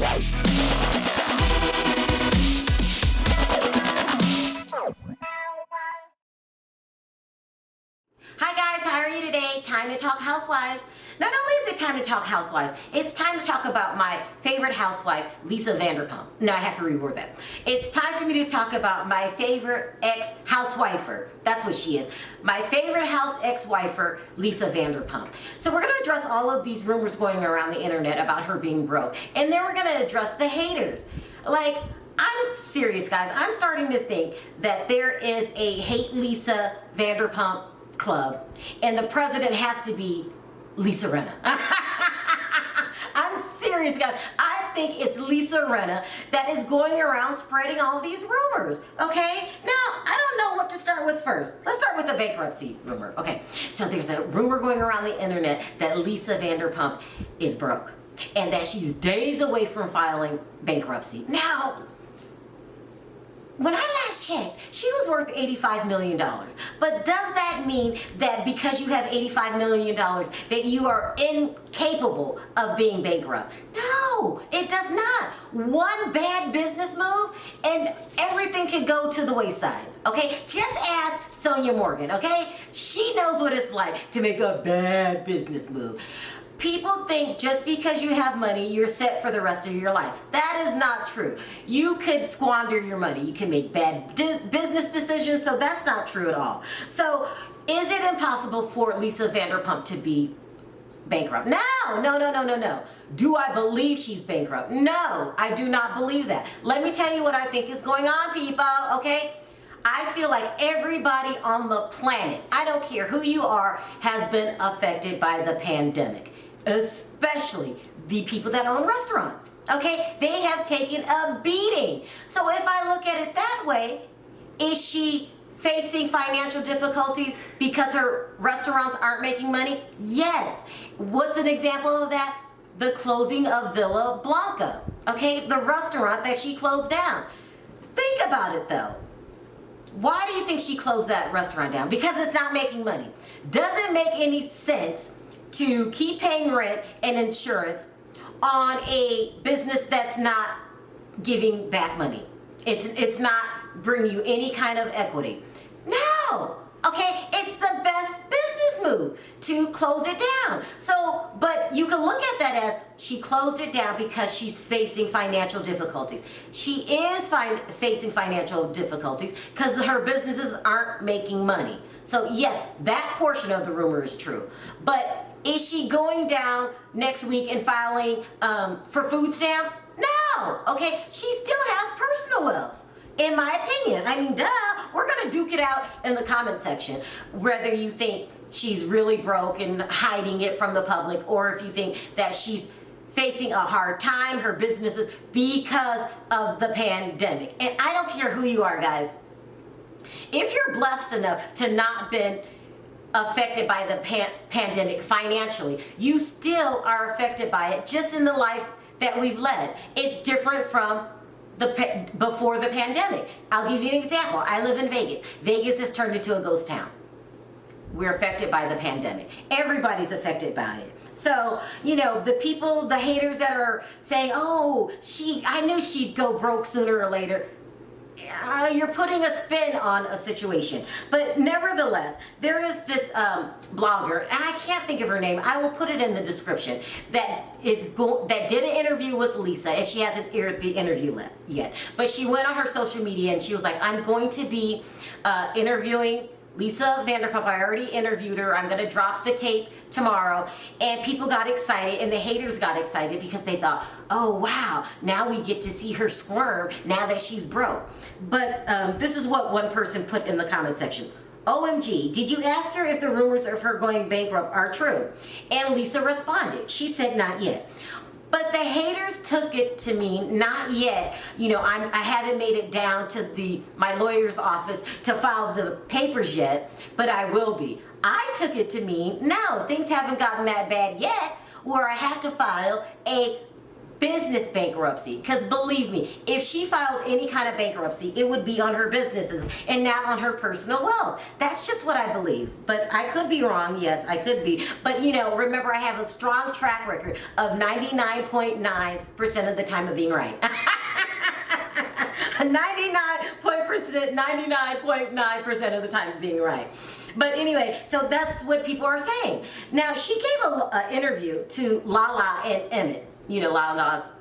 Hi guys, how are you today? Time to talk housewives. Not only is it time to talk housewives, it's time to talk about my favorite housewife, Lisa Vanderpump. No, I have to reword that. It's time for me to talk about my favorite ex-housewifer. That's what she is. My favorite ex-wifer, Lisa Vanderpump. So we're going to address all of these rumors going around the internet about her being broke. And then we're going to address the haters. Like, I'm serious, guys. I'm starting to think that there is a Hate Lisa Vanderpump club, and the president has to be Lisa Rinna. I'm serious, guys. I think it's Lisa Rinna that is going around spreading all these rumors, okay? Now, I don't know what to start with first. Let's start with the bankruptcy rumor, okay? So there's a rumor going around the internet that Lisa Vanderpump is broke and that she's days away from filing bankruptcy. Now, when I last checked, she was worth $85 million. But does that mean that because you have $85 million that you are incapable of being bankrupt? No, it does not. One bad business move and everything could go to the wayside, okay? Just ask Sonia Morgan, okay? She knows what it's like to make a bad business move. People think just because you have money, you're set for the rest of your life. That is not true. You could squander your money. You can make bad business decisions, so that's not true at all. So, is it impossible for Lisa Vanderpump to be bankrupt? No. Do I believe she's bankrupt? No, I do not believe that. Let me tell you what I think is going on, people, okay? I feel like everybody on the planet, I don't care who you are, has been affected by the pandemic. Especially the people that own restaurants, okay? They have taken a beating. So if I look at it that way, is she facing financial difficulties because her restaurants aren't making money? Yes. What's an example of that? The closing of Villa Blanca, okay? The restaurant that she closed down. Think about it though. Why do you think she closed that restaurant down? Because it's not making money. Does it make any sense to keep paying rent and insurance on a business that's not giving back money? It's not bringing you any kind of equity. No, okay, it's the best business move to close it down. So, but you can look at that as she closed it down because she's facing financial difficulties. She is facing financial difficulties because her businesses aren't making money. So yes, that portion of the rumor is true. But is she going down next week and filing for food stamps? No, okay, she still has personal wealth. In my opinion. I mean, duh, we're gonna duke it out in the comment section, whether you think she's really broke and hiding it from the public, or if you think that she's facing a hard time, her businesses, because of the pandemic. And I don't care who you are, guys. If you're blessed enough to not been affected by the pandemic financially, you still are affected by it just in the life that we've led. It's different from before the pandemic. I'll give you an example. I live in Vegas. Vegas has turned into a ghost town. We're affected by the pandemic. Everybody's affected by it. So, you know, the people, the haters that are saying, oh, I knew she'd go broke sooner or later. You're putting a spin on a situation. But nevertheless, there is this blogger, and I can't think of her name. I will put it in the description, that did an interview with Lisa, and she hasn't aired the interview yet. But she went on her social media and she was like, I'm going to be interviewing Lisa Vanderpump. I already interviewed her. I'm going to drop the tape tomorrow. And people got excited, and the haters got excited because they thought, oh wow, now we get to see her squirm now that she's broke. But this is what one person put in the comment section. OMG, did you ask her if the rumors of her going bankrupt are true? And Lisa responded. She said not yet. But the haters took it to mean not yet. You know, I haven't made it down to my lawyer's office to file the papers yet, but I will be. I took it to mean no, things haven't gotten that bad yet, where I have to file a business bankruptcy, because believe me, if she filed any kind of bankruptcy, it would be on her businesses and not on her personal wealth. That's just what I believe, but I could be wrong. Yes, I could be, but remember, I have a strong track record of 99.9% of the time of being right. 99.9% of the time of being right. But anyway, so that's what people are saying. Now, she gave an interview to Lala and Emmett, Lala's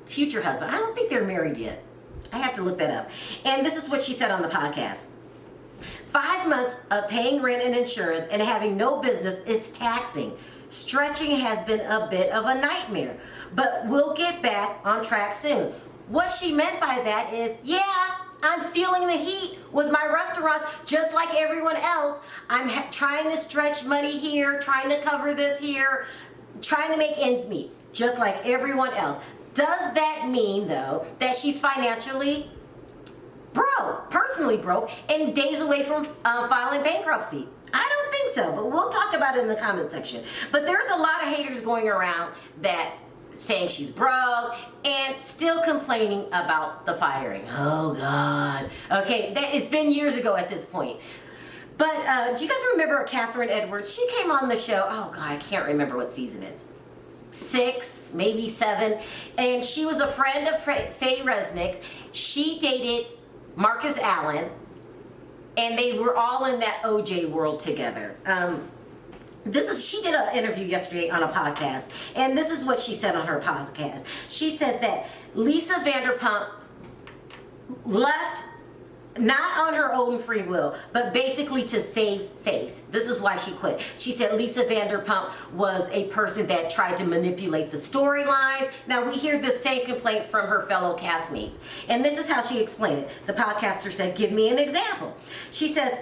future husband. I don't think they're married yet. I have to look that up. And this is what she said on the podcast. 5 months of paying rent and insurance and having no business is taxing. Stretching has been a bit of a nightmare, but we'll get back on track soon. What she meant by that is, I'm feeling the heat with my restaurants just like everyone else. I'm trying to stretch money here, trying to cover this here, trying to make ends meet, just like everyone else. Does that mean, though, that she's financially broke, personally broke, and days away from filing bankruptcy? I don't think so, but we'll talk about it in the comment section. But there's a lot of haters going around that saying she's broke and still complaining about the firing. Oh God. Okay, it's been years ago at this point. But do you guys remember Katheryn Edwards? She came on the show, oh God, I can't remember what season it's. 6, maybe 7. And she was a friend of Faye Resnick. She dated Marcus Allen, and they were all in that OJ world together. She did an interview yesterday on a podcast, and this is what she said on her podcast. She said that Lisa Vanderpump left not on her own free will, but basically to save face. This is why she quit. She said Lisa Vanderpump was a person that tried to manipulate the storylines. Now, we hear the same complaint from her fellow castmates, and this is how she explained it. The podcaster said, give me an example. She says,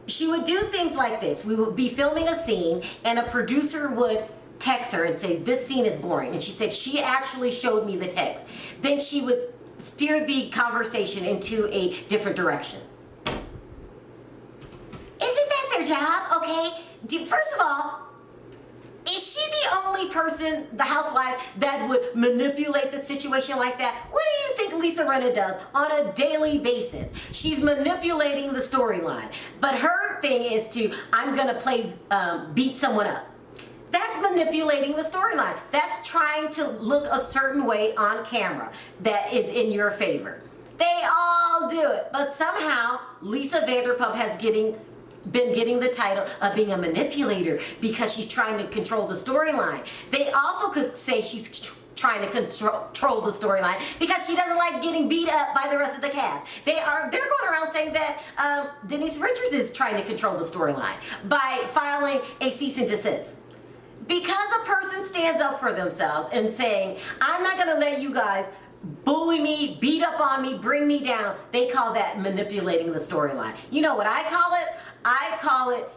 she would do things like this. We would be filming a scene, and a producer would text her and say, this scene is boring. And she said, she actually showed me the text. Then she would steer the conversation into a different direction. Isn't that their job? Okay. First of all, is she the only person, the housewife, that would manipulate the situation like that? What do you think Lisa Rinna does on a daily basis? She's manipulating the storyline. But her thing is I'm going to beat someone up. That's manipulating the storyline. That's trying to look a certain way on camera that is in your favor. They all do it. But somehow, Lisa Vanderpump has been getting the title of being a manipulator because she's trying to control the storyline. They also could say she's trying to control the storyline because she doesn't like getting beat up by the rest of the cast. They're going around saying that Denise Richards is trying to control the storyline by filing a cease and desist. Because a person stands up for themselves and saying, I'm not going to let you guys bully me, beat up on me, bring me down, they call that manipulating the storyline. You know what I call it? I call it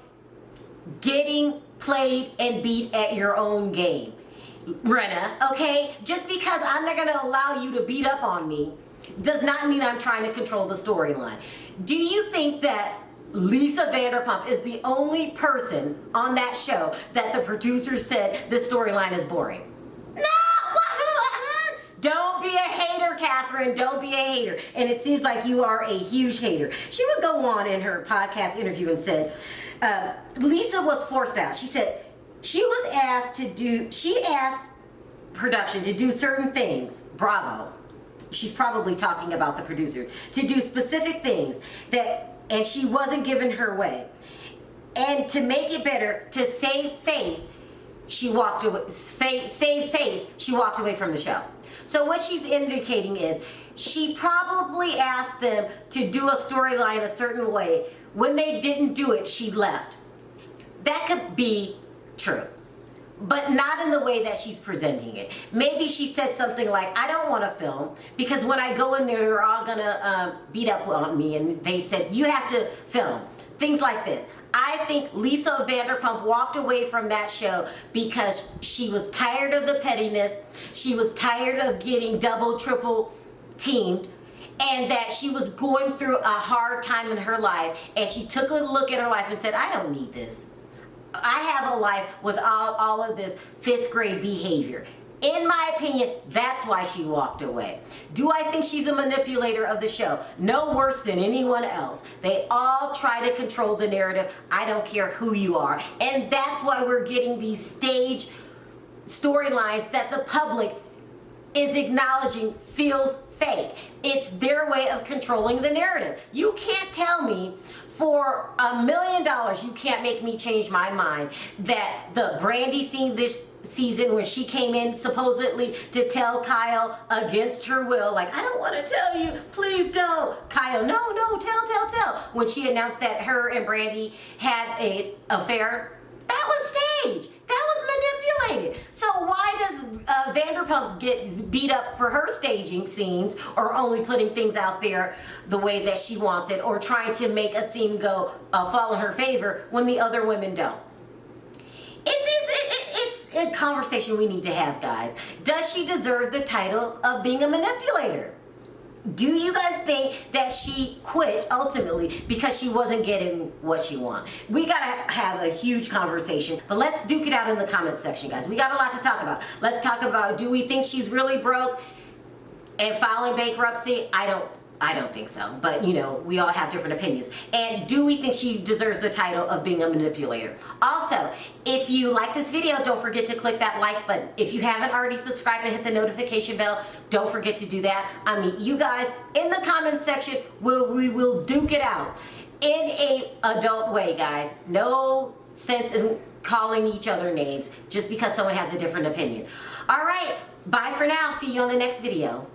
getting played and beat at your own game. Rinna, okay? Just because I'm not going to allow you to beat up on me does not mean I'm trying to control the storyline. Do you think that Lisa Vanderpump is the only person on that show that the producers said this storyline is boring? No! Don't be a hater, Katheryn. Don't be a hater. And it seems like you are a huge hater. She would go on in her podcast interview and said, Lisa was forced out. She said she asked production to do certain things. Bravo. She's probably talking about the producer. To do specific things and she wasn't given her way. And to make it better, to save face, she walked away from the show. So what she's indicating is she probably asked them to do a storyline a certain way. When they didn't do it, she left. That could be true, but not in the way that she's presenting it. Maybe she said something like, I don't want to film because when I go in there, they're all going to beat up on me. And they said, you have to film. Things like this. I think Lisa Vanderpump walked away from that show because she was tired of the pettiness. She was tired of getting double, triple teamed, and that she was going through a hard time in her life. And she took a look at her life and said, I don't need this. I have a life with all of this 5th grade behavior. In my opinion, that's why she walked away. Do I think she's a manipulator of the show? No worse than anyone else. They all try to control the narrative. I don't care who you are. And that's why we're getting these staged storylines that the public is acknowledging feels fake. It's their way of controlling the narrative. You can't tell me for $1 million you can't make me change my mind that the Brandy scene this season when she came in supposedly to tell Kyle against her will, like, I don't want to tell you, please don't. Kyle, no, tell. When she announced that her and Brandy had an affair, that was staged. That was manipulated. So why does Vanderpump get beat up for her staging scenes or only putting things out there the way that she wants it or trying to make a scene go fall in her favor when the other women don't? It's a conversation we need to have, guys. Does she deserve the title of being a manipulator? Do you guys think that she quit ultimately because she wasn't getting what she wanted? We gotta have a huge conversation, but let's duke it out in the comments section, guys. We got a lot to talk about. Let's talk about, do we think she's really broke and filing bankruptcy? I don't think so, but you know, we all have different opinions. And do we think she deserves the title of being a manipulator? Also, if you like this video, don't forget to click that like button. If you haven't already subscribed and hit the notification bell, don't forget to do that. I mean, you guys in the comments section, we will duke it out in a adult way, guys. No sense in calling each other names just because someone has a different opinion. All right, bye for now. See you on the next video.